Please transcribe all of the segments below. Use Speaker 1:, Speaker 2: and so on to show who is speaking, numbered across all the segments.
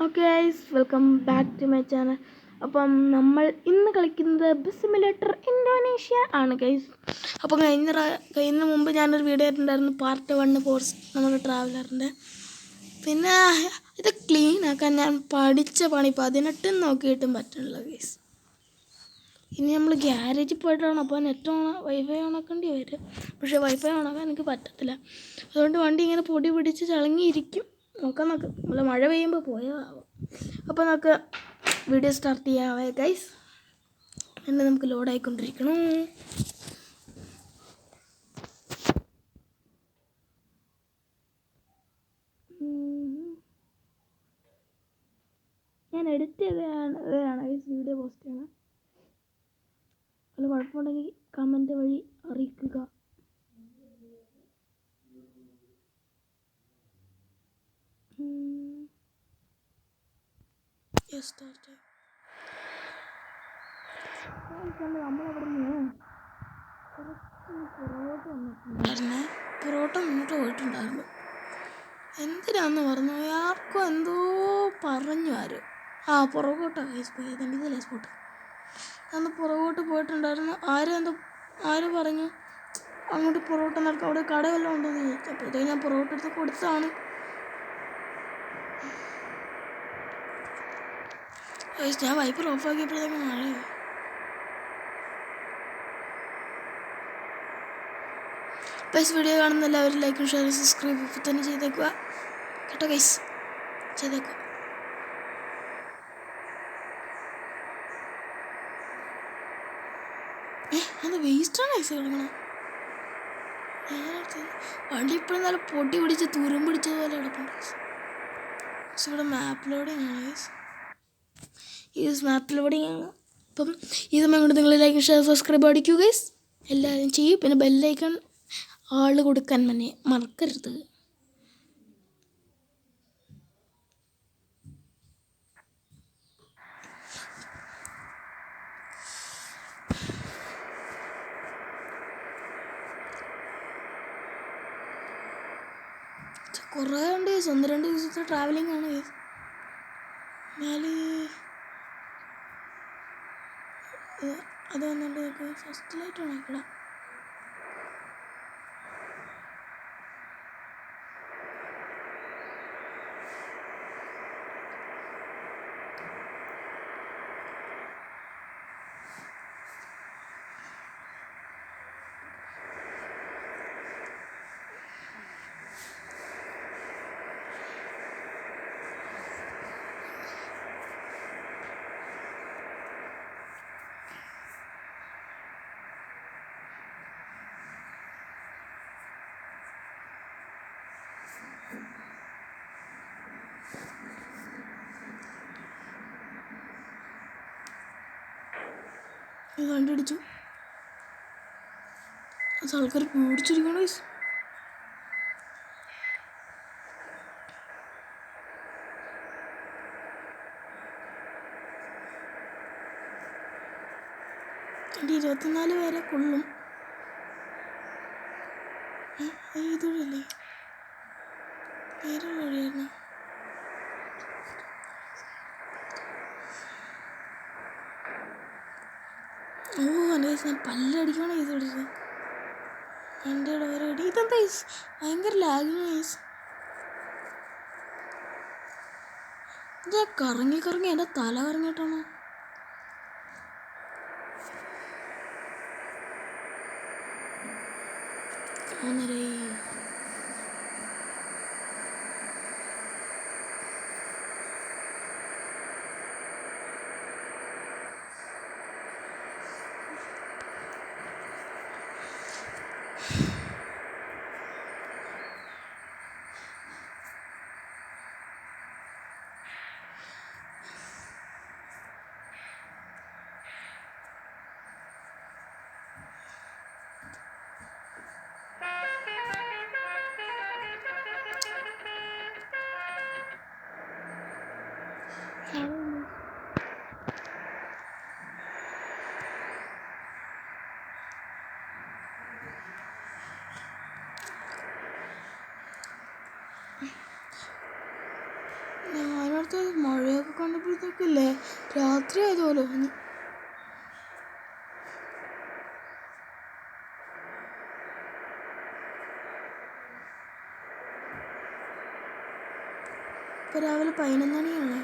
Speaker 1: Okay guys, welcome back to my channel. അപ്പം നമ്മൾ ഇന്ന് കളിക്കുന്നത് ബസ് സിമുലേറ്റർ ഇന്തോനേഷ്യ ആണ് ഗൈസ്. അപ്പം കഴിഞ്ഞ മുമ്പ് ഞാനൊരു വീഡിയോ ഇട്ടിട്ടുണ്ടായിരുന്നു, പാർട്ട് 1 കോഴ്സ് നമ്മുടെ ട്രാവലറിൻ്റെ. പിന്നെ ഇത് ക്ലീൻ ആക്കാൻ ഞാൻ പഠിച്ച പണി 18 നോക്കിയിട്ടും പറ്റുന്നില്ല ഗൈസ്. ഇനി നമ്മൾ ഗ്യാരേജിൽ പോയിട്ടാണ്. അപ്പോൾ വൈഫൈ ഓണാക്കേണ്ടി വരും. പക്ഷേ വൈഫൈ ഓണാക്കാൻ എനിക്ക് പറ്റത്തില്ല. അതുകൊണ്ട് വണ്ടി ഇങ്ങനെ പൊടി പിടിച്ച് ചളങ്ങിയിരിക്കും. നോക്കാം നമ്മൾ മഴ പെയ്യുമ്പോൾ പോയതാവും. അപ്പോൾ നമുക്ക് വീഡിയോ സ്റ്റാർട്ട് ചെയ്യാവേ ഗൈസ്. എന്നെ നമുക്ക് ലോഡായിക്കൊണ്ടിരിക്കണം. ഞാൻ എഡിറ്റ് ചെയ്തതാണ് ഗൈസ് വീഡിയോ പോസ്റ്റ് ചെയ്യണം. അതിൽ കുഴപ്പമുണ്ടെങ്കിൽ കമൻറ്റ് വഴി അറിയിക്കുക. നമ്മളവിടെ നിന്ന് പുറോട്ട മുന്നോട്ട് പോയിട്ടുണ്ടായിരുന്നു. എന്തിനാന്ന് പറഞ്ഞു, ആർക്കും എന്തോ പറഞ്ഞു ആരും. പുറകോട്ടാ പോയത്. ഇതല്ലേ സ്പോട്ട്. അന്ന് പുറകോട്ട് പോയിട്ടുണ്ടായിരുന്നു. ആര് പറഞ്ഞു അങ്ങോട്ട് പൊറോട്ട നടക്കും, അവിടെ കട വല്ലതും ഉണ്ടോയെന്ന് ചോദിച്ചു. അപ്പോഴത്തേക്ക് ഞാൻ പൊറോട്ട എടുത്ത് കൊടുത്തതാണ്. ഞാൻ വൈപ്പർ ഓഫാക്കിയപ്പോഴത്തേക്ക് മഴയോ. ഗൈസ്, വീഡിയോ കാണുന്ന എല്ലാവരും ലൈക്കും ഷെയർ സബ്സ്ക്രൈബ് ഇപ്പോൾ തന്നെ ചെയ്തേക്കുക കേട്ടോ ഗൈസ്, ചെയ്തേക്കുക. അത് വേസ്റ്റാണ് ഗൈസ് കിടക്കണം. വണ്ടി ഇപ്പോഴും നല്ല പൊട്ടി പിടിച്ച് തുരും പിടിച്ചതുപോലെ കിടപ്പുണ്ട്. പക്ഷെ ഇവിടെ മാപ്പ് ലോഡിങ് ആണ് ഗൈസ്. മാപ്പ് ലോഡിങ് ആണ്. അപ്പം ഈ സമയം കൊണ്ട് നിങ്ങൾ ലൈക്ക് ഷെയർ സബ്സ്ക്രൈബ് അടിക്കൂ ഗൈസ്, എല്ലാവരും ചെയ്യും. പിന്നെ ബെല്ലൈക്കൺ ആൾ കൊടുക്കാൻ തന്നെ മറക്കരുത്. കുറേ ഉണ്ട് ഗൈസ്, 1-2 ദിവസത്തെ ട്രാവലിംഗ് ആണ് ഗൈസ്. അത് വന്നിട്ട് ഫസ്റ്റ് ലൈറ്റ് ഓണാക്കടാ. കണ്ടടിച്ചു. ആൾക്കാർ പേടിച്ചിരിക്കണം ഗൈസ്. എൻ്റെ 24 പേരെ കൊള്ളും. ഇതുവഴിയല്ലേ, വേറെ വഴിയായിരുന്നു. എൻ്റെ ഗൈസ്, ഞാൻ പല്ലടിക്കണം ഇത് പിടിച്ചത്. എൻ്റെ ഓരോ അടി. ഇതെന്താ ഗൈസ് ഭയങ്കര ലാഗിങ് ഗൈസ്. ഇത് കറങ്ങി എൻ്റെ തല കറങ്ങിയിട്ടാണോ? ഒന്നരേ ഞാനടുത്ത് മഴയൊക്കെ കണ്ടപ്പോഴത്തേക്കില്ലേ രാത്രി ആയതുപോലെ തോന്നി. ഇപ്പം രാവിലെ 11 മണിയാണ്.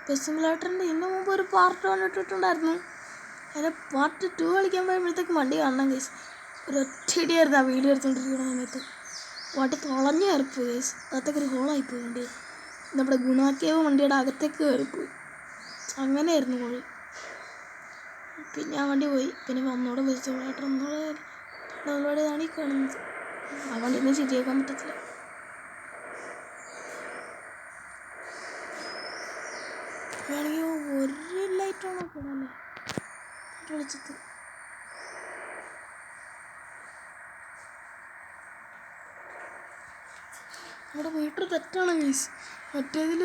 Speaker 1: ബസ് സിമുലേറ്ററിൻ്റെ ഇന്ന് മുമ്പ് ഒരു പാർട്ട് 1 ഇട്ടിട്ടുണ്ടായിരുന്നു. അതിൻ്റെ പാർട്ട് 2 കളിക്കാൻ പോയപ്പോഴത്തേക്ക് വണ്ടി കാണണം കേസ്. ഒരു ഒറ്റയടിയായിരുന്നു ആ വീഡിയോ എടുത്തുകൊണ്ടിരിക്കുന്ന സമയത്ത്. വണ്ടി തുളഞ്ഞ് കയറിപ്പോയി കേസ്. അകത്തേക്ക് ഒരു ഹോളായിപ്പോയി വണ്ടി. നമ്മുടെ ഗുണാക്കേവ് വണ്ടിയുടെ അകത്തേക്ക് കയറിപ്പോയി. അങ്ങനെയായിരുന്നു ഹോള്. പിന്നെ ആ വണ്ടി പോയി. പിന്നെ ഒന്നുകൂടെ ബസ് സിമുലേറ്റർ ഒന്നുകൂടെ ഡൗൺലോഡ് ചെയ്താണ് ഈ കാണുന്നത്. ആ വണ്ടി ഒന്നും ശരിയാക്കാൻ പറ്റത്തില്ല. വേണമെങ്കിൽ ഒരു ലൈറ്റ് ഓൺ ആക്കണമല്ലേ വെളിച്ചത്ത്. നമ്മുടെ മീറ്റർ തെറ്റാണ് ഗൈസ്. മറ്റേതിൽ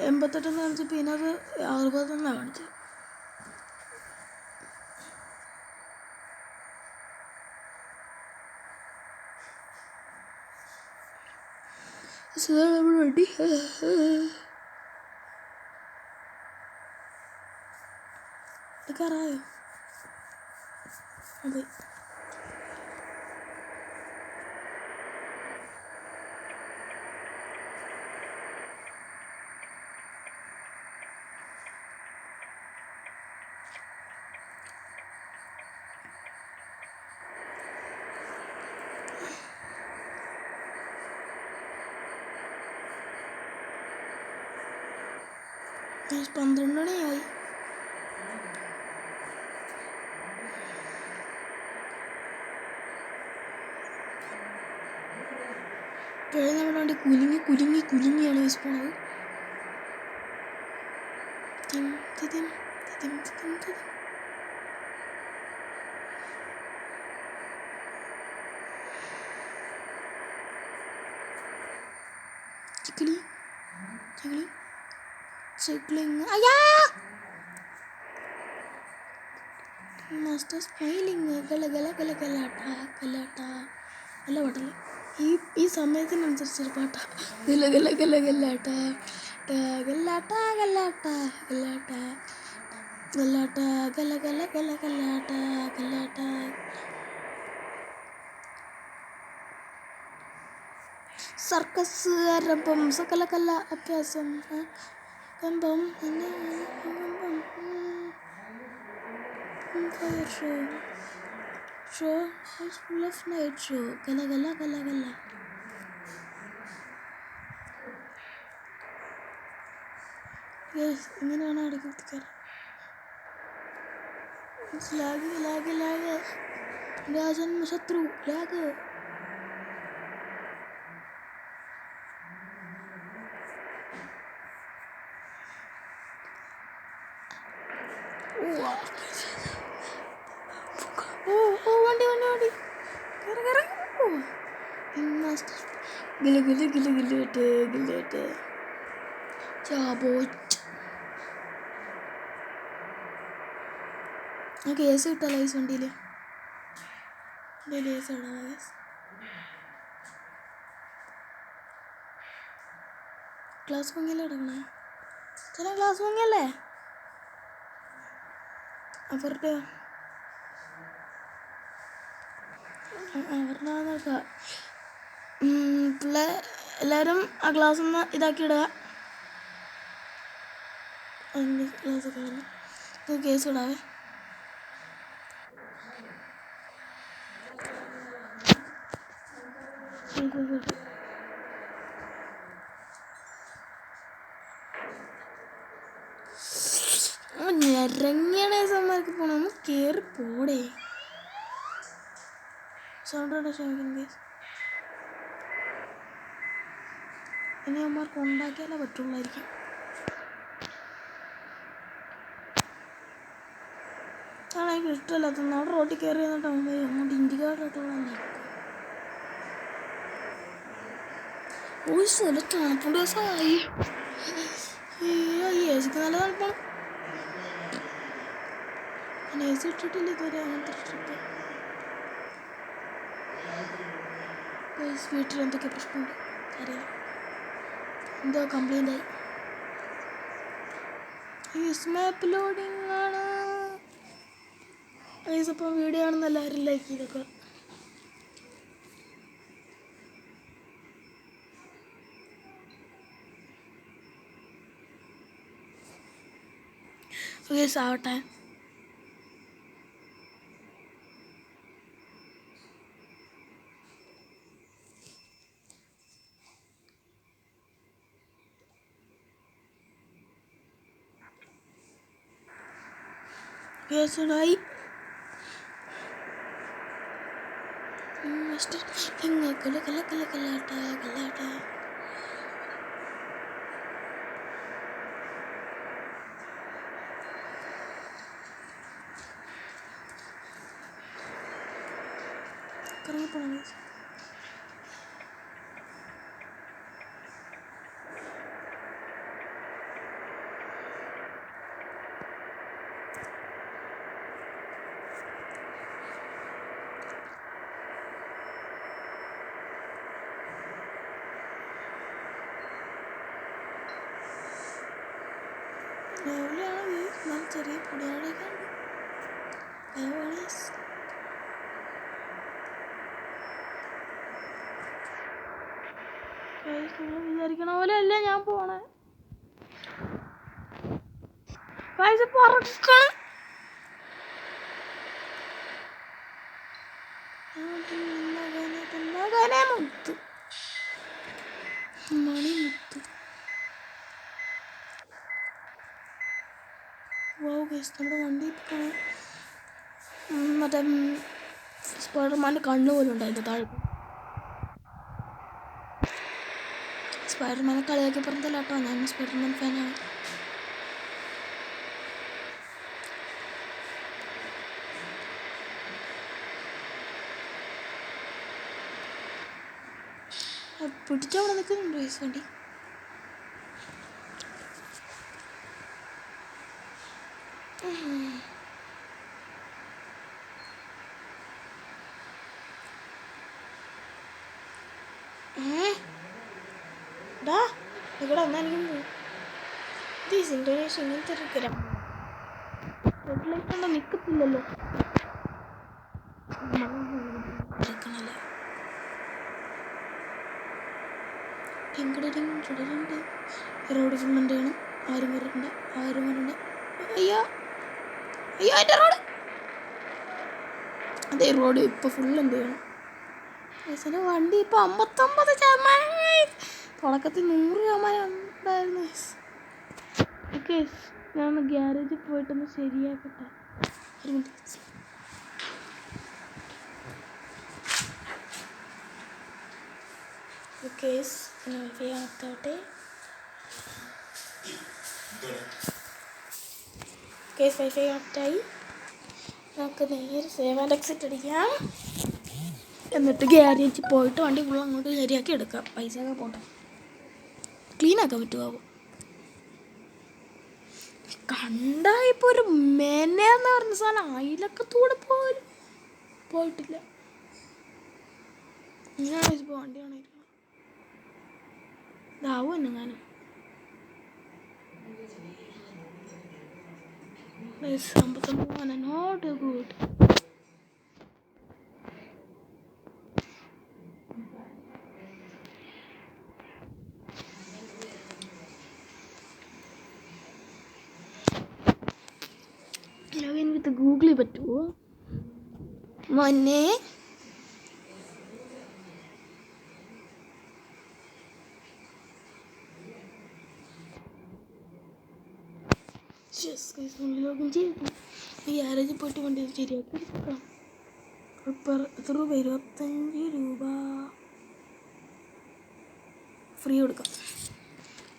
Speaker 1: 88 കാണിച്ച് പിന്നെ അത് 60 കാണിച്ചത്. നമ്മൾ വണ്ടി എടുക്കാറായോ? അതെ. Guys, 12 മണിയായി. ഇപ്പോഴേ നമ്മുടെ വണ്ടി കുലുങ്ങിയാണ് യൂസ് പോണത്. മാസ്റ്റർ സ്മൈലിങ് നല്ല പാട്ടല്ലേ ഈ സമയത്തിനനുസരിച്ചൊരു പാട്ടാ. സർക്കസ് ആരംഭം സകലകല അഭ്യാസം കമ്പം show full of night show കല. ഇങ്ങനെയാണ് ഇടയ്ക്ക് കുത്തിക്കാറ്. ലാഗ് രാജൻ ശത്രു ലാഗ്. വണ്ടി ഗില്ലിട്ട് കേസ് കിട്ടല്ലോ ഈ വണ്ടിയിൽ. കേസ് ഇടാം കേസ്. ഗ്ലാസ് പൊങ്ങിയല്ലേ എടുക്കണേ? ചില ഗ്ലാസ് പൊങ്ങിയല്ലേ അവരുടെ എല്ലാവരും ആ ഗ്ലാസ് ഒന്ന് ഇതാക്കി ഇടുക. ഗ്ലാസ് കളഞ്ഞു കേസ് ഇടാവേ. പോടേ സൗണ്ടോടെ ക്ഷമിക്കണം ഗൈസ്. ഇനി അമ്മമാർക്ക് ഉണ്ടാക്കിയാലേ പറ്റുള്ളായിരിക്കും. അതാണ് എനിക്ക് ഇഷ്ടമല്ലാത്ത. അവിടെ റോട്ടിൽ കയറി എന്നിട്ട് അമ്മ അങ്ങോട്ട് ഇന്ത്യക്കാരായിട്ടുള്ള നല്ല തണുപ്പുണ്ട് ദിവസമായി. ഏസിക്ക് നല്ല തണുപ്പാണ്. ഞാൻ ഏസി ഇട്ടിട്ടില്ല ഇതുവരെ. അങ്ങനത്തെ ട്രിപ്പ് വീട്ടിൽ എന്തൊക്കെ പ്രശ്നമുണ്ട് അറിയാം. എന്തോ കംപ്ലൈൻ്റ് ആയി. മാപ്പ് ലോഡിങ് ആണ്. അപ്പം വീഡിയോ ആണെന്ന് എല്ലാവരും ലൈക്ക് ചെയ്തൊക്കെ. ആവട്ടെ. കേസായി കല്ലാട്ട. കറങ്ങിപ്പോണ രാവിലെയാണ്. നല്ല ചെറിയ പൊടിയാടൊക്കെ ഉണ്ട്. വിചാരിക്കണ പോലെ അല്ല ഞാൻ പോണേ. പറക്കണം. മണിമുത്ത്. നമ്മുടെ വണ്ടി മറ്റേ സ്പൈഡർമാൻ്റെ കണ്ണ് പോലും ഉണ്ടായിരുന്നു താഴെ. സ്പൈഡർമാനെ കളിയാക്കി പറഞ്ഞതല്ല കേട്ടോ, ഞാൻ സ്പൈഡർമാൻ ഫാനാണ്. പിടിച്ചവിടെ നിൽക്കുന്നുണ്ട് വയസ്സ് വണ്ടി. ഇവിടെ വന്നാലും ഇന്തോനേഷ്യ ഇങ്ങനത്തെ ഒരു ഗ്രാമം. റെഡ് ലൈറ്റ് കണ്ടോ നിൽക്കത്തില്ലല്ലോ. റോഡ് ഫുൾ എന്താണ്? ആരും വരണ്ട. അയ്യോ എൻ്റെ റോഡ്. അതേ റോഡ് ഇപ്പം ഫുൾ എന്ത് ചെയ്യണം? വണ്ടി ഇപ്പം 59%. തുടക്കത്തിൽ 100% ഉണ്ടായിരുന്നു. ഓക്കെ, ഞാൻ ഗ്യാരേജിൽ പോയിട്ടൊന്ന് ശരിയാക്കട്ടെ. ഒരു മിനിറ്റ്. ഓക്കെ, വൈഫൈ കണക്റ്റാവട്ടെ. വൈഫൈ കണക്റ്റായി. നമുക്ക് നേരെ സേവ് ആൻഡ് എക്സിറ്റ് അടിക്കാം. എന്നിട്ട് ഗ്യാരേജിൽ പോയിട്ട് വണ്ടി ഫുൾ അങ്ങോട്ട് ശരിയാക്കി എടുക്കാം. പൈസയൊക്കെ പോട്ടെ, ക്ലീനാക്കാൻ പറ്റുമോ? കണ്ട ഇപ്പോൾ ഒരു മെനയെന്ന് പറഞ്ഞ സാധനം അയിലക്കത്തൂടെ പോലും പോയിട്ടില്ല. ഇങ്ങനെയാണ് ഇപ്പോൾ വണ്ടിയാണ് ഇതാവും എന്നെങ്ങാനും. 59 നോട്ട് ഗുഡ്. ലോഗിൻ വിത്ത് ഗൂഗിളിൽ പറ്റുമോ മോനെ? ലോഗിൻ ചെയ്തു. ഈ ഗ്യാരേജിൽ പോയിട്ട് വണ്ടി ശരിയാക്കി എടുക്കാം. റിപ്പയർ എത്ര രൂപ? 25 രൂപ ഫ്രീ കൊടുക്കാം.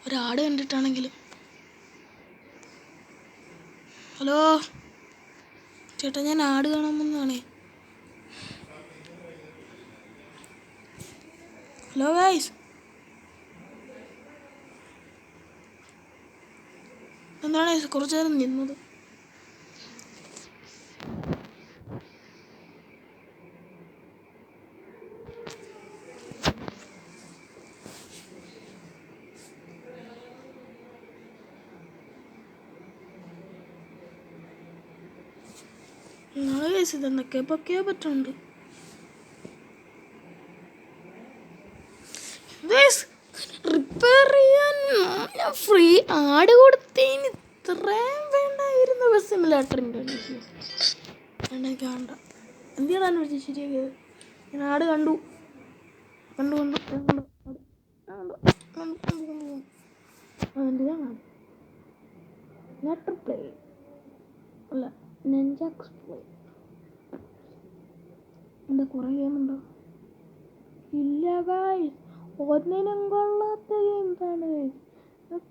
Speaker 1: ഒരാട് കണ്ടിട്ടാണെങ്കിലും. ഹലോ ചേട്ടാ, ഞാൻ ആട് കാണാൻ വന്നതാണേ. ഹലോ ഗൈസ്, എന്താണ് കുറച്ചു നേരം നിന്നത്? നാളെ ഗൈസ് ഇതെന്നൊക്കെ പൊക്കെയോ പറ്റുന്നുണ്ട്. റിപ്പയർ ചെയ്യാൻ ഫ്രീ ആട് കൊടുത്തതിന് ഇത്രയും വേണ്ടായിരുന്നു ബസ് സിമുലേറ്ററിൻ്റെ. എനിക്ക് വേണ്ട. എന്തിനാണ് വിളിച്ചത് ശരിയാക്കിയത്? ഞാൻ ആട് കണ്ടു കണ്ടു കണ്ടു കണ്ടു അതിൻ്റെതാണ് നെറ്റർ പ്ലേ അല്ല നെഞ്ചാക്സ് പ്ലേ. എന്താ കുറേ ഗെയിമുണ്ടോ? ഇല്ല ഗൈസ്, ഒന്നിനും കൊള്ളാത്ത ഗെയിംസാണ് ഗൈസ്.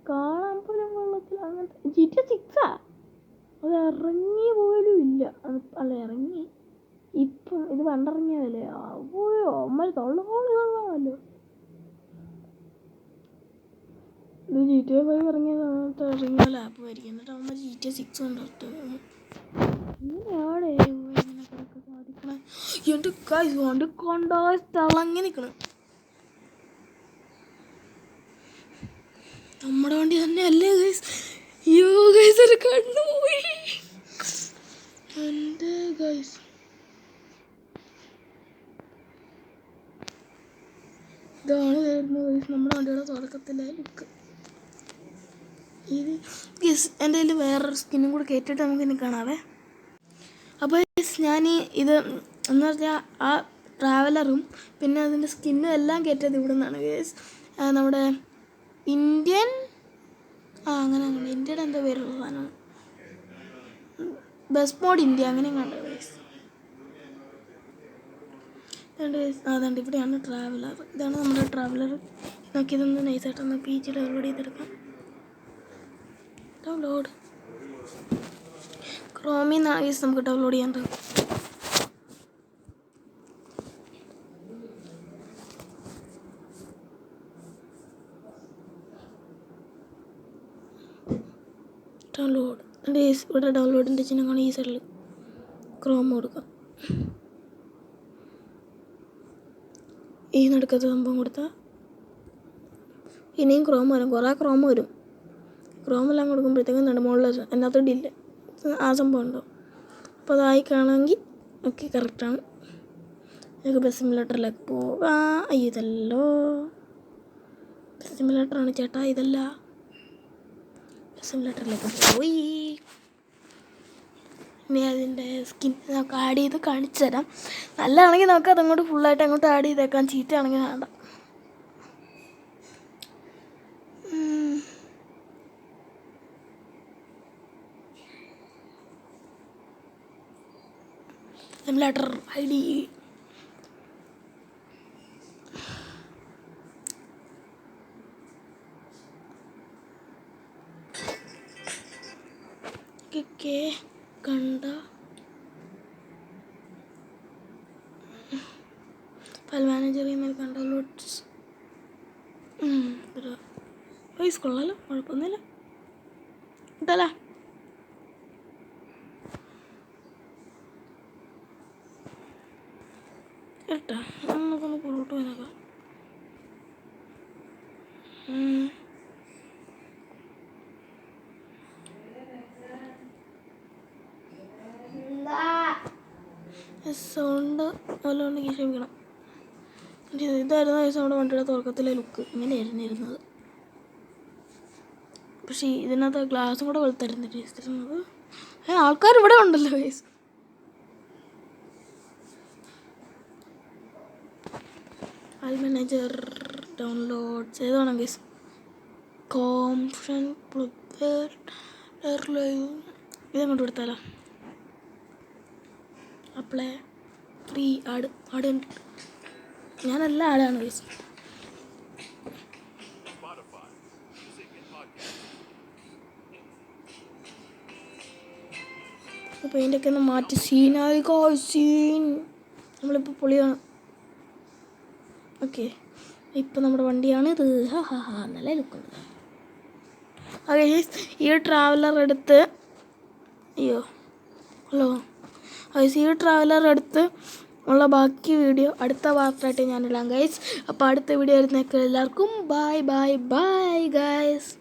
Speaker 1: കാണാൻ പോലും കൊള്ളത്തില്ല. അങ്ങനത്തെ GTA 6 അത് ഇറങ്ങി പോലും ഇല്ല. അല്ല ഇറങ്ങി ഇപ്പം ഇത് പണ്ടിറങ്ങിയതല്ലേ. പോയോ അമ്മ തൊള്ളാമല്ലോ. ഇത് GTA 5 ഇറങ്ങിയ സമയത്ത് ഇറങ്ങിയ ലാപ്പ് ആയിരിക്കും. എന്നിട്ട് അമ്മ GTA 6 കൊണ്ടിട്ട് ഇങ്ങനെയാണ് ഇങ്ങനെ കിടക്ക് സാധിക്കണേ. എൻ്റെ കൈ കൊണ്ട് കൊണ്ടുപോയ തിളങ്ങി നിൽക്കണം. നമ്മുടെ വണ്ടി തന്നെയല്ലേ ഗൈസ്? അയ്യോ ഗൈസ്, ഒരു കണ്ണു പോയി എൻ്റെ ഗൈസ്. ഇതാണ് വരുന്നത് ഗൈസ് നമ്മുടെ വണ്ടിയുടെ തുടക്കത്തിലെ ലുക്ക്. ഇത് ഗൈസ് എൻ്റെ കയ്യിൽ വേറൊരു സ്കിന്നും കൂടെ കയറ്റിയിട്ട് നമുക്ക് ഇനി കാണാവേ. അപ്പോൾ ഗൈസ് ഞാൻ ഇത് എന്ന് പറഞ്ഞാൽ ആ ട്രാവലറും പിന്നെ അതിൻ്റെ സ്കിന്നും എല്ലാം കയറ്റിയത് ഇവിടെ നിന്നാണ് ഗൈസ്. നമ്മുടെ ഇന്ത്യൻ അങ്ങനെ ഇന്ത്യയുടെ എന്തോ പേരുള്ള സാധനമാണ്. ബസ് മോഡ് ഇന്ത്യ അങ്ങനെയും കണ്ടത് ഗൈസ്. അതുകൊണ്ട് ഇവിടെയാണ് ട്രാവലർ. ഇതാണ് നമ്മുടെ ട്രാവലർ. നോക്കി ഇതൊന്ന് നൈസായിട്ടൊന്ന് PG ഡൗൺലോഡ് ചെയ്തെടുക്കാം. ഡൗൺലോഡ് ക്രോമിൽ നിന്നാണ് ഗൈസ് നമുക്ക് ഡൗൺലോഡ് ചെയ്യേണ്ടത്. ഡൗൺലോഡ് ഇവിടെ ഡൗൺലോഡിൻ്റെ ചിഹ്നം കാണാം. ഈ സൈഡിൽ ക്രോം കൊടുക്കാം. ഈ നടുക്കത്തെ സംഭവം കൊടുത്താൽ ഇനിയും ക്രോം വരും. കുറേ ക്രോം വരും. ക്രോമെല്ലാം കൊടുക്കുമ്പോഴത്തേക്കും നടുമുകളിൽ അതിനകത്ത് ഡില്ല ആ സംഭവം ഉണ്ടോ. അപ്പോൾ അതായി കാണുമെങ്കിൽ ഓക്കെ കറക്റ്റാണ്. നമുക്ക് ബസ് സിമുലേറ്ററിലേക്ക് പോകാം. ഇതല്ലോ ബസ് സിമുലേറ്ററാണ് ചേട്ടാ, ഇതല്ല. ബസ് സിമുലേറ്ററിലേക്ക് പോയി. ഇനി അതിൻ്റെ സ്കിൻ നമുക്ക് ആഡ് ചെയ്ത് കാണിച്ചു തരാം. നല്ലതാണെങ്കിൽ നമുക്ക് അതങ്ങോട്ട് ഫുള്ളായിട്ട് അങ്ങോട്ട് ആഡ് ചെയ്തേക്കാം. ചീത്തയാണെങ്കിൽ വേണ്ട. സിമുലേറ്റർ ID കണ്ട ഫയൽ മാനേജറിൽ നിന്ന് കണ്ട ലോട്ട്സ് വൈസ് കൊള്ളാലോ, കുഴപ്പമൊന്നുമില്ല. കിട്ടല്ലേ? കേട്ടാ നമുക്കൊന്ന് പുറത്തോട്ട് പോയി നോക്കാം. സൗണ്ട് നല്ലോണ്ടെങ്കിൽ ക്ഷമിക്കണം. ഇതായിരുന്നു ദിവസം നമ്മുടെ വണ്ടിയുടെ തുറക്കത്തിലെ ലുക്ക്. ഇങ്ങനെയായിരുന്നു ഇരുന്നത്. പക്ഷേ ഇതിനകത്ത് ഗ്ലാസും കൂടെ വെളുത്തായിരുന്നിരുന്നത്. ആൾക്കാർ ഇവിടെ ഉണ്ടല്ലോ ഗൈസ്. ഫയൽ മാനേജർ ഡൗൺലോഡ്സ് ഏതാണ് ഗൈസ്? കോംഷൻ ഇതങ്ങോട്ട് കൊടുത്താലോ. അപ്ലൈ ഫ്രീ ആഡ് ഉണ്ട്. ഞാനെല്ലാം ആടാണ് ഗൈസ്. അപ്പോൾ ഇതിൻ്റെയൊക്കെ ഒന്ന് മാറ്റി സീനായി സീൻ നമ്മളിപ്പോൾ പൊളിയാണ്. ഓക്കെ, ഇപ്പം നമ്മുടെ വണ്ടിയാണ് ഇത്. നല്ല ലുക്കുണ്ട്. ഓക്കെ, ഈ ട്രാവലർ എടുത്ത് ഹലോ ഈ ട്രാവലർ എടുത്ത് ഉള്ള ബാക്കി വീഡിയോ അടുത്ത പാർട്ടായിട്ട് ഞാനിടാം ഗൈസ്. അപ്പോൾ അടുത്ത വീഡിയോ വരുന്നേക്ക് എല്ലാവർക്കും ബൈ ഗൈസ്.